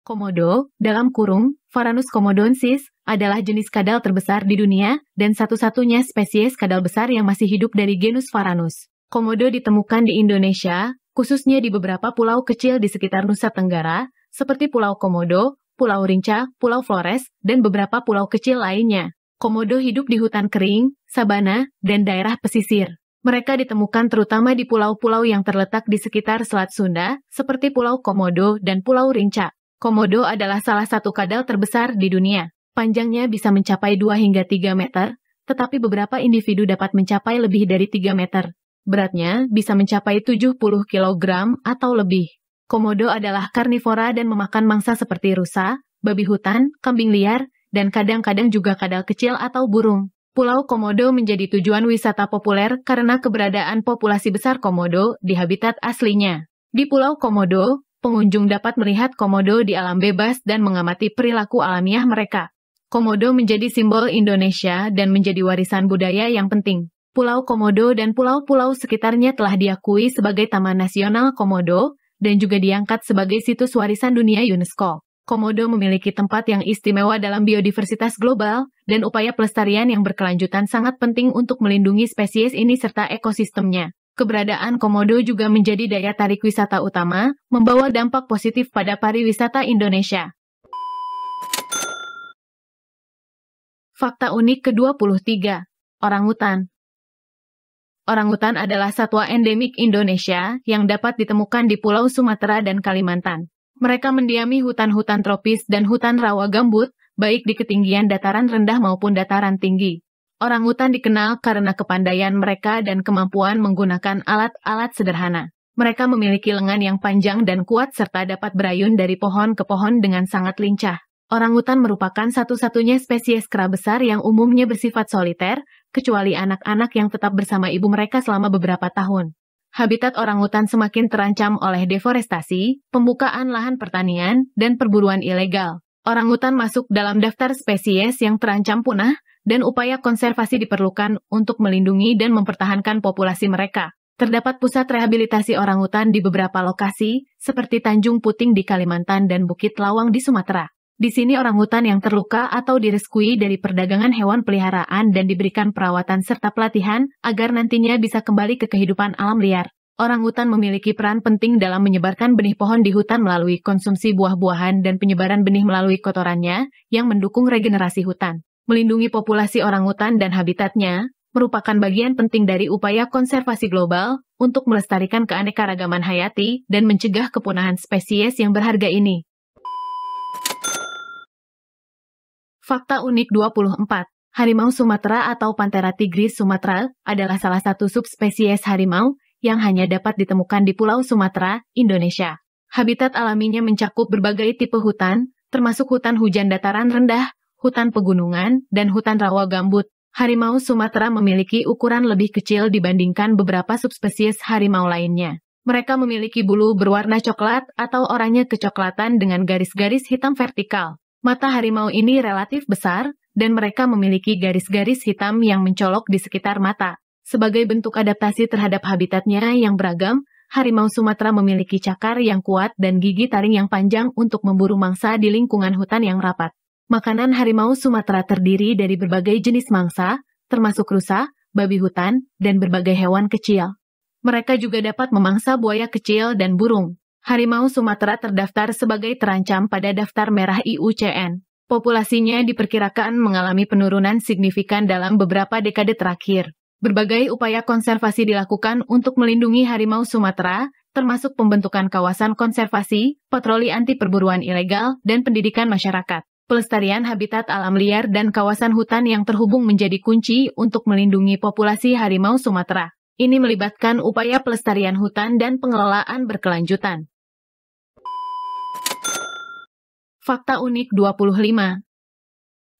Komodo, dalam kurung, Varanus komodoensis, adalah jenis kadal terbesar di dunia, dan satu-satunya spesies kadal besar yang masih hidup dari genus Varanus. Komodo ditemukan di Indonesia, khususnya di beberapa pulau kecil di sekitar Nusa Tenggara, seperti Pulau Komodo, Pulau Rinca, Pulau Flores, dan beberapa pulau kecil lainnya. Komodo hidup di hutan kering, sabana, dan daerah pesisir. Mereka ditemukan terutama di pulau-pulau yang terletak di sekitar Selat Sunda, seperti Pulau Komodo dan Pulau Rinca. Komodo adalah salah satu kadal terbesar di dunia. Panjangnya bisa mencapai 2 hingga 3 meter, tetapi beberapa individu dapat mencapai lebih dari 3 meter. Beratnya bisa mencapai 70 kg atau lebih. Komodo adalah karnivora dan memakan mangsa seperti rusa, babi hutan, kambing liar, dan kadang-kadang juga kadal kecil atau burung. Pulau Komodo menjadi tujuan wisata populer karena keberadaan populasi besar komodo di habitat aslinya. Di Pulau Komodo, pengunjung dapat melihat komodo di alam bebas dan mengamati perilaku alamiah mereka. Komodo menjadi simbol Indonesia dan menjadi warisan budaya yang penting. Pulau Komodo dan pulau-pulau sekitarnya telah diakui sebagai Taman Nasional Komodo dan juga diangkat sebagai situs warisan dunia UNESCO. Komodo memiliki tempat yang istimewa dalam biodiversitas global, dan upaya pelestarian yang berkelanjutan sangat penting untuk melindungi spesies ini serta ekosistemnya. Keberadaan komodo juga menjadi daya tarik wisata utama, membawa dampak positif pada pariwisata Indonesia. Fakta unik ke-23. Orangutan. Orangutan adalah satwa endemik Indonesia yang dapat ditemukan di Pulau Sumatera dan Kalimantan. Mereka mendiami hutan-hutan tropis dan hutan rawa gambut, baik di ketinggian dataran rendah maupun dataran tinggi. Orangutan dikenal karena kepandaian mereka dan kemampuan menggunakan alat-alat sederhana. Mereka memiliki lengan yang panjang dan kuat serta dapat berayun dari pohon ke pohon dengan sangat lincah. Orangutan merupakan satu-satunya spesies kera besar yang umumnya bersifat soliter, kecuali anak-anak yang tetap bersama ibu mereka selama beberapa tahun. Habitat orangutan semakin terancam oleh deforestasi, pembukaan lahan pertanian, dan perburuan ilegal. Orangutan masuk dalam daftar spesies yang terancam punah, dan upaya konservasi diperlukan untuk melindungi dan mempertahankan populasi mereka. Terdapat pusat rehabilitasi orangutan di beberapa lokasi, seperti Tanjung Puting di Kalimantan dan Bukit Lawang di Sumatera. Di sini orangutan yang terluka atau direskui dari perdagangan hewan peliharaan dan diberikan perawatan serta pelatihan agar nantinya bisa kembali ke kehidupan alam liar. Orangutan memiliki peran penting dalam menyebarkan benih pohon di hutan melalui konsumsi buah-buahan dan penyebaran benih melalui kotorannya yang mendukung regenerasi hutan. Melindungi populasi orangutan dan habitatnya merupakan bagian penting dari upaya konservasi global untuk melestarikan keanekaragaman hayati dan mencegah kepunahan spesies yang berharga ini. Fakta unik 24. Harimau Sumatera atau Panthera tigris Sumatera adalah salah satu subspesies harimau yang hanya dapat ditemukan di Pulau Sumatera, Indonesia. Habitat alaminya mencakup berbagai tipe hutan, termasuk hutan hujan dataran rendah, hutan pegunungan, dan hutan rawa gambut. Harimau Sumatera memiliki ukuran lebih kecil dibandingkan beberapa subspesies harimau lainnya. Mereka memiliki bulu berwarna coklat atau oranye kecoklatan dengan garis-garis hitam vertikal. Mata harimau ini relatif besar, dan mereka memiliki garis-garis hitam yang mencolok di sekitar mata. Sebagai bentuk adaptasi terhadap habitatnya yang beragam, harimau Sumatera memiliki cakar yang kuat dan gigi taring yang panjang untuk memburu mangsa di lingkungan hutan yang rapat. Makanan harimau Sumatera terdiri dari berbagai jenis mangsa, termasuk rusa, babi hutan, dan berbagai hewan kecil. Mereka juga dapat memangsa buaya kecil dan burung. Harimau Sumatera terdaftar sebagai terancam pada daftar merah IUCN. Populasinya diperkirakan mengalami penurunan signifikan dalam beberapa dekade terakhir. Berbagai upaya konservasi dilakukan untuk melindungi harimau Sumatera, termasuk pembentukan kawasan konservasi, patroli anti perburuan ilegal, dan pendidikan masyarakat. Pelestarian habitat alam liar dan kawasan hutan yang terhubung menjadi kunci untuk melindungi populasi harimau Sumatera. Ini melibatkan upaya pelestarian hutan dan pengelolaan berkelanjutan. Fakta unik 25.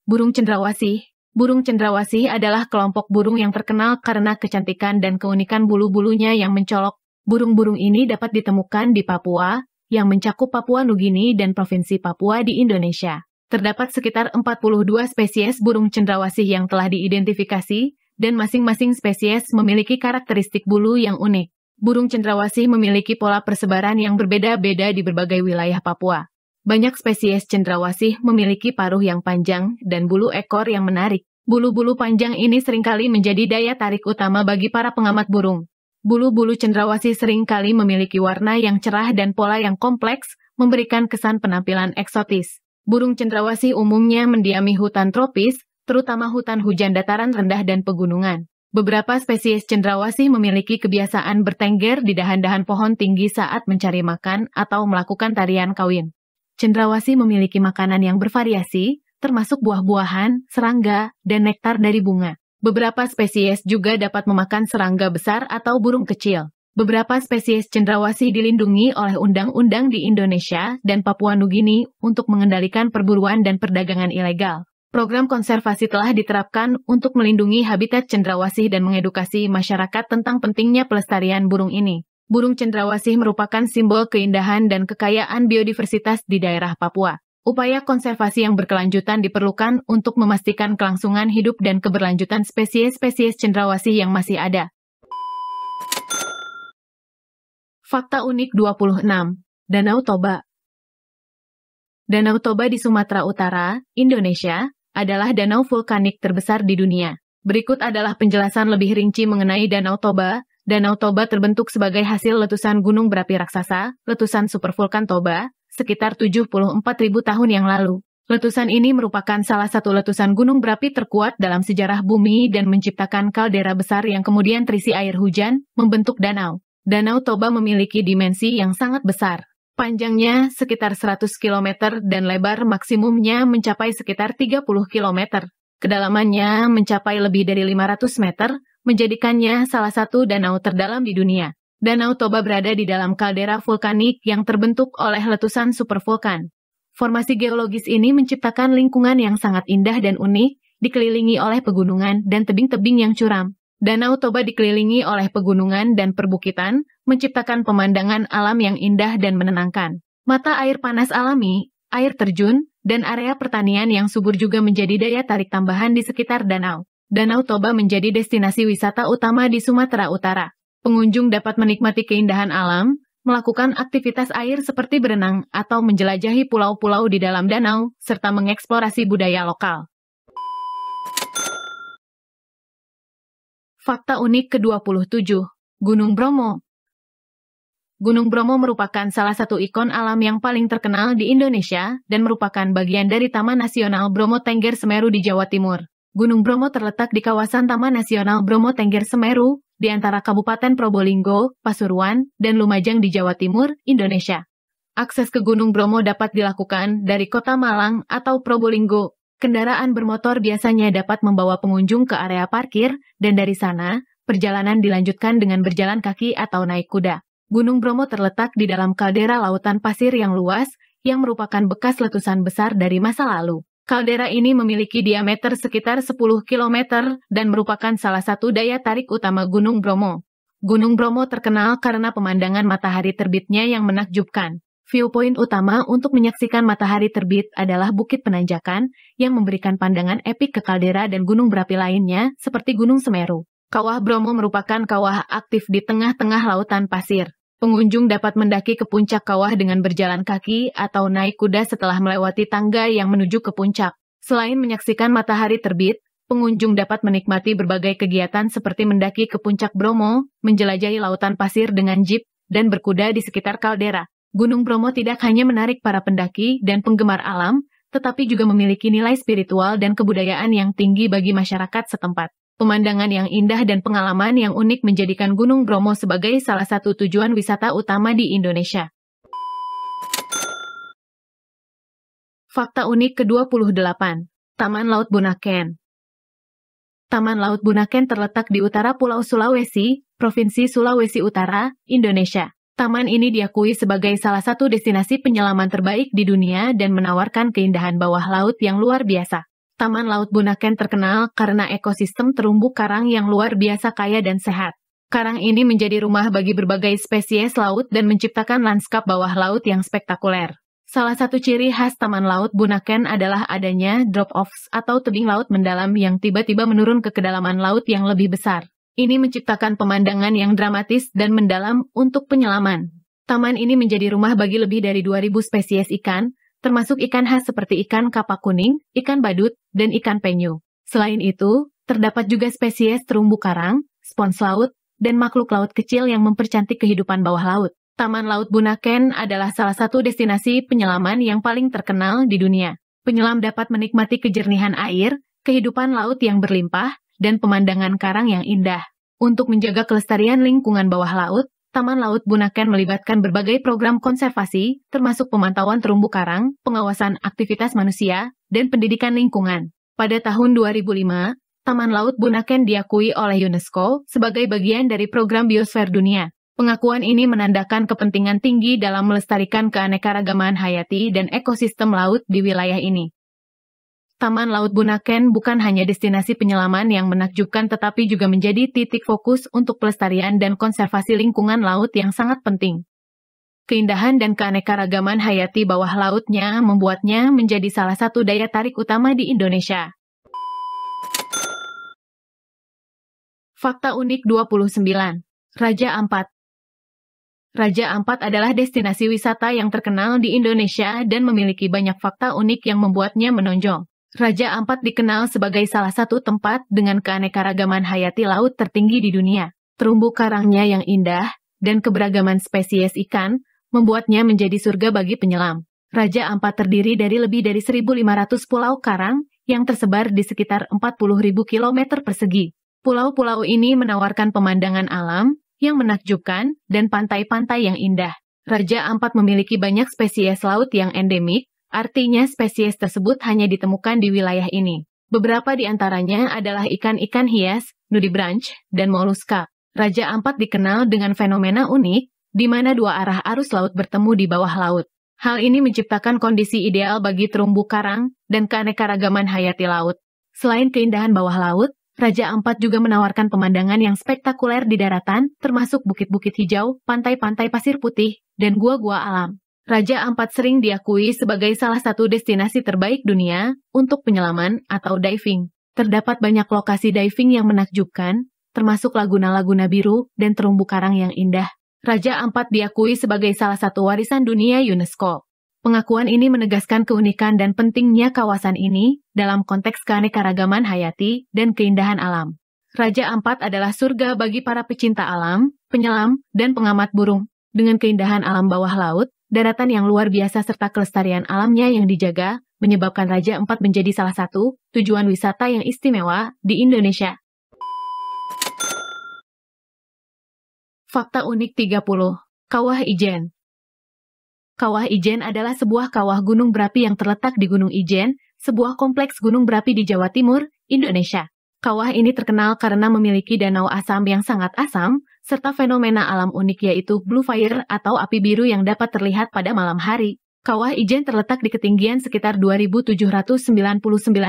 Burung cendrawasih. Burung cendrawasih adalah kelompok burung yang terkenal karena kecantikan dan keunikan bulu-bulunya yang mencolok. Burung-burung ini dapat ditemukan di Papua, yang mencakup Papua Nugini dan Provinsi Papua di Indonesia. Terdapat sekitar 42 spesies burung cendrawasih yang telah diidentifikasi, dan masing-masing spesies memiliki karakteristik bulu yang unik. Burung cendrawasih memiliki pola persebaran yang berbeda-beda di berbagai wilayah Papua. Banyak spesies cendrawasih memiliki paruh yang panjang dan bulu ekor yang menarik. Bulu-bulu panjang ini seringkali menjadi daya tarik utama bagi para pengamat burung. Bulu-bulu cendrawasih seringkali memiliki warna yang cerah dan pola yang kompleks, memberikan kesan penampilan eksotis. Burung cendrawasih umumnya mendiami hutan tropis, terutama hutan hujan dataran rendah dan pegunungan. Beberapa spesies cendrawasih memiliki kebiasaan bertengger di dahan-dahan pohon tinggi saat mencari makan atau melakukan tarian kawin. Cendrawasih memiliki makanan yang bervariasi, termasuk buah-buahan, serangga, dan nektar dari bunga. Beberapa spesies juga dapat memakan serangga besar atau burung kecil. Beberapa spesies cendrawasih dilindungi oleh undang-undang di Indonesia dan Papua Nugini untuk mengendalikan perburuan dan perdagangan ilegal. Program konservasi telah diterapkan untuk melindungi habitat cendrawasih dan mengedukasi masyarakat tentang pentingnya pelestarian burung ini. Burung cendrawasih merupakan simbol keindahan dan kekayaan biodiversitas di daerah Papua. Upaya konservasi yang berkelanjutan diperlukan untuk memastikan kelangsungan hidup dan keberlanjutan spesies-spesies cendrawasih yang masih ada. Fakta unik 26. Danau Toba. Danau Toba di Sumatera Utara, Indonesia, adalah danau vulkanik terbesar di dunia. Berikut adalah penjelasan lebih rinci mengenai Danau Toba. Danau Toba terbentuk sebagai hasil letusan gunung berapi raksasa, letusan supervulkan Toba, sekitar 74.000 tahun yang lalu. Letusan ini merupakan salah satu letusan gunung berapi terkuat dalam sejarah bumi dan menciptakan kaldera besar yang kemudian terisi air hujan, membentuk danau. Danau Toba memiliki dimensi yang sangat besar. Panjangnya sekitar 100 km dan lebar maksimumnya mencapai sekitar 30 km. Kedalamannya mencapai lebih dari 500 meter, menjadikannya salah satu danau terdalam di dunia. Danau Toba berada di dalam kaldera vulkanik yang terbentuk oleh letusan supervulkan. Formasi geologis ini menciptakan lingkungan yang sangat indah dan unik, dikelilingi oleh pegunungan dan tebing-tebing yang curam. Danau Toba dikelilingi oleh pegunungan dan perbukitan, menciptakan pemandangan alam yang indah dan menenangkan. Mata air panas alami, air terjun, dan area pertanian yang subur juga menjadi daya tarik tambahan di sekitar danau. Danau Toba menjadi destinasi wisata utama di Sumatera Utara. Pengunjung dapat menikmati keindahan alam, melakukan aktivitas air seperti berenang atau menjelajahi pulau-pulau di dalam danau, serta mengeksplorasi budaya lokal. Fakta unik ke-27. Gunung Bromo. Gunung Bromo merupakan salah satu ikon alam yang paling terkenal di Indonesia dan merupakan bagian dari Taman Nasional Bromo Tengger Semeru di Jawa Timur. Gunung Bromo terletak di kawasan Taman Nasional Bromo Tengger Semeru, di antara Kabupaten Probolinggo, Pasuruan, dan Lumajang di Jawa Timur, Indonesia. Akses ke Gunung Bromo dapat dilakukan dari Kota Malang atau Probolinggo. Kendaraan bermotor biasanya dapat membawa pengunjung ke area parkir, dan dari sana, perjalanan dilanjutkan dengan berjalan kaki atau naik kuda. Gunung Bromo terletak di dalam kaldera lautan pasir yang luas, yang merupakan bekas letusan besar dari masa lalu. Kaldera ini memiliki diameter sekitar 10 km dan merupakan salah satu daya tarik utama Gunung Bromo. Gunung Bromo terkenal karena pemandangan matahari terbitnya yang menakjubkan. Viewpoint utama untuk menyaksikan matahari terbit adalah Bukit Penanjakan yang memberikan pandangan epik ke kaldera dan gunung berapi lainnya seperti Gunung Semeru. Kawah Bromo merupakan kawah aktif di tengah-tengah lautan pasir. Pengunjung dapat mendaki ke puncak kawah dengan berjalan kaki atau naik kuda setelah melewati tangga yang menuju ke puncak. Selain menyaksikan matahari terbit, pengunjung dapat menikmati berbagai kegiatan seperti mendaki ke puncak Bromo, menjelajahi lautan pasir dengan jeep, dan berkuda di sekitar kaldera. Gunung Bromo tidak hanya menarik para pendaki dan penggemar alam, tetapi juga memiliki nilai spiritual dan kebudayaan yang tinggi bagi masyarakat setempat. Pemandangan yang indah dan pengalaman yang unik menjadikan Gunung Bromo sebagai salah satu tujuan wisata utama di Indonesia. Fakta unik ke-28. Taman Laut Bunaken. Taman Laut Bunaken terletak di utara Pulau Sulawesi, Provinsi Sulawesi Utara, Indonesia. Taman ini diakui sebagai salah satu destinasi penyelaman terbaik di dunia dan menawarkan keindahan bawah laut yang luar biasa. Taman Laut Bunaken terkenal karena ekosistem terumbu karang yang luar biasa kaya dan sehat. Karang ini menjadi rumah bagi berbagai spesies laut dan menciptakan lanskap bawah laut yang spektakuler. Salah satu ciri khas Taman Laut Bunaken adalah adanya drop-offs atau tebing laut mendalam yang tiba-tiba menurun ke kedalaman laut yang lebih besar. Ini menciptakan pemandangan yang dramatis dan mendalam untuk penyelaman. Taman ini menjadi rumah bagi lebih dari 2.000 spesies ikan, termasuk ikan khas seperti ikan kapak kuning, ikan badut, dan ikan penyu. Selain itu, terdapat juga spesies terumbu karang, spons laut, dan makhluk laut kecil yang mempercantik kehidupan bawah laut. Taman Laut Bunaken adalah salah satu destinasi penyelaman yang paling terkenal di dunia. Penyelam dapat menikmati kejernihan air, kehidupan laut yang berlimpah, dan pemandangan karang yang indah. Untuk menjaga kelestarian lingkungan bawah laut, Taman Laut Bunaken melibatkan berbagai program konservasi, termasuk pemantauan terumbu karang, pengawasan aktivitas manusia, dan pendidikan lingkungan. Pada tahun 2005, Taman Laut Bunaken diakui oleh UNESCO sebagai bagian dari program biosfer dunia. Pengakuan ini menandakan kepentingan tinggi dalam melestarikan keanekaragaman hayati dan ekosistem laut di wilayah ini. Taman Laut Bunaken bukan hanya destinasi penyelaman yang menakjubkan tetapi juga menjadi titik fokus untuk pelestarian dan konservasi lingkungan laut yang sangat penting. Keindahan dan keanekaragaman hayati bawah lautnya membuatnya menjadi salah satu daya tarik utama di Indonesia. Fakta unik 29. Raja Ampat. Raja Ampat adalah destinasi wisata yang terkenal di Indonesia dan memiliki banyak fakta unik yang membuatnya menonjol. Raja Ampat dikenal sebagai salah satu tempat dengan keanekaragaman hayati laut tertinggi di dunia. Terumbu karangnya yang indah dan keberagaman spesies ikan membuatnya menjadi surga bagi penyelam. Raja Ampat terdiri dari lebih dari 1.500 pulau karang yang tersebar di sekitar 40.000 km persegi. Pulau-pulau ini menawarkan pemandangan alam yang menakjubkan dan pantai-pantai yang indah. Raja Ampat memiliki banyak spesies laut yang endemik, artinya spesies tersebut hanya ditemukan di wilayah ini. Beberapa di antaranya adalah ikan-ikan hias, nudibranch, dan moluska. Raja Ampat dikenal dengan fenomena unik, di mana dua arah arus laut bertemu di bawah laut. Hal ini menciptakan kondisi ideal bagi terumbu karang dan keanekaragaman hayati laut. Selain keindahan bawah laut, Raja Ampat juga menawarkan pemandangan yang spektakuler di daratan, termasuk bukit-bukit hijau, pantai-pantai pasir putih, dan gua-gua alam. Raja Ampat sering diakui sebagai salah satu destinasi terbaik dunia untuk penyelaman atau diving. Terdapat banyak lokasi diving yang menakjubkan, termasuk laguna-laguna biru dan terumbu karang yang indah. Raja Ampat diakui sebagai salah satu warisan dunia UNESCO. Pengakuan ini menegaskan keunikan dan pentingnya kawasan ini dalam konteks keanekaragaman hayati dan keindahan alam. Raja Ampat adalah surga bagi para pecinta alam, penyelam, dan pengamat burung. Dengan keindahan alam bawah laut, daratan yang luar biasa serta kelestarian alamnya yang dijaga, menyebabkan Raja Ampat menjadi salah satu tujuan wisata yang istimewa di Indonesia. Fakta unik 30. Kawah Ijen. Kawah Ijen adalah sebuah kawah gunung berapi yang terletak di Gunung Ijen, sebuah kompleks gunung berapi di Jawa Timur, Indonesia. Kawah ini terkenal karena memiliki danau asam yang sangat asam, serta fenomena alam unik yaitu blue fire atau api biru yang dapat terlihat pada malam hari. Kawah Ijen terletak di ketinggian sekitar 2.799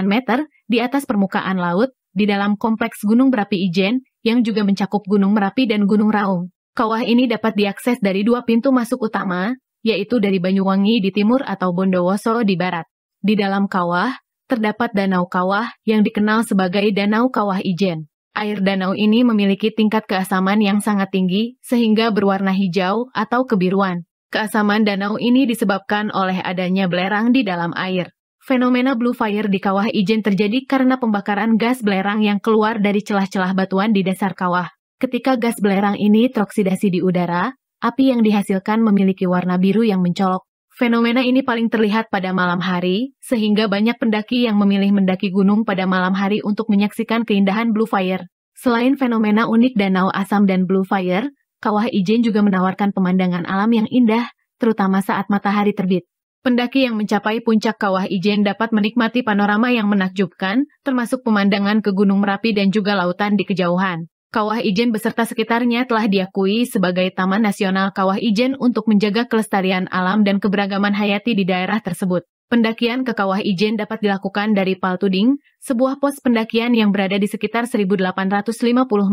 meter di atas permukaan laut, di dalam kompleks gunung berapi Ijen, yang juga mencakup Gunung Merapi dan Gunung Raung. Kawah ini dapat diakses dari dua pintu masuk utama, yaitu dari Banyuwangi di timur atau Bondowoso di barat. Di dalam kawah, terdapat Danau Kawah yang dikenal sebagai Danau Kawah Ijen. Air danau ini memiliki tingkat keasaman yang sangat tinggi, sehingga berwarna hijau atau kebiruan. Keasaman danau ini disebabkan oleh adanya belerang di dalam air. Fenomena blue fire di Kawah Ijen terjadi karena pembakaran gas belerang yang keluar dari celah-celah batuan di dasar kawah. Ketika gas belerang ini teroksidasi di udara, api yang dihasilkan memiliki warna biru yang mencolok. Fenomena ini paling terlihat pada malam hari, sehingga banyak pendaki yang memilih mendaki gunung pada malam hari untuk menyaksikan keindahan blue fire. Selain fenomena unik danau asam dan blue fire, Kawah Ijen juga menawarkan pemandangan alam yang indah, terutama saat matahari terbit. Pendaki yang mencapai puncak Kawah Ijen dapat menikmati panorama yang menakjubkan, termasuk pemandangan ke Gunung Merapi dan juga lautan di kejauhan. Kawah Ijen beserta sekitarnya telah diakui sebagai Taman Nasional Kawah Ijen untuk menjaga kelestarian alam dan keberagaman hayati di daerah tersebut. Pendakian ke Kawah Ijen dapat dilakukan dari Paltuding, sebuah pos pendakian yang berada di sekitar 1.850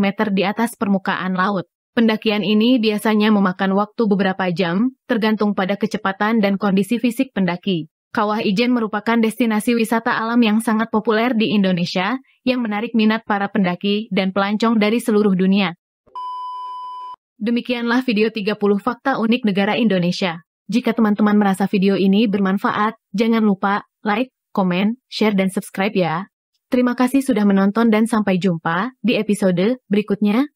meter di atas permukaan laut. Pendakian ini biasanya memakan waktu beberapa jam, tergantung pada kecepatan dan kondisi fisik pendaki. Kawah Ijen merupakan destinasi wisata alam yang sangat populer di Indonesia, yang menarik minat para pendaki dan pelancong dari seluruh dunia. Demikianlah video 30 fakta unik negara Indonesia. Jika teman-teman merasa video ini bermanfaat, jangan lupa like, komen, share, dan subscribe ya. Terima kasih sudah menonton dan sampai jumpa di episode berikutnya.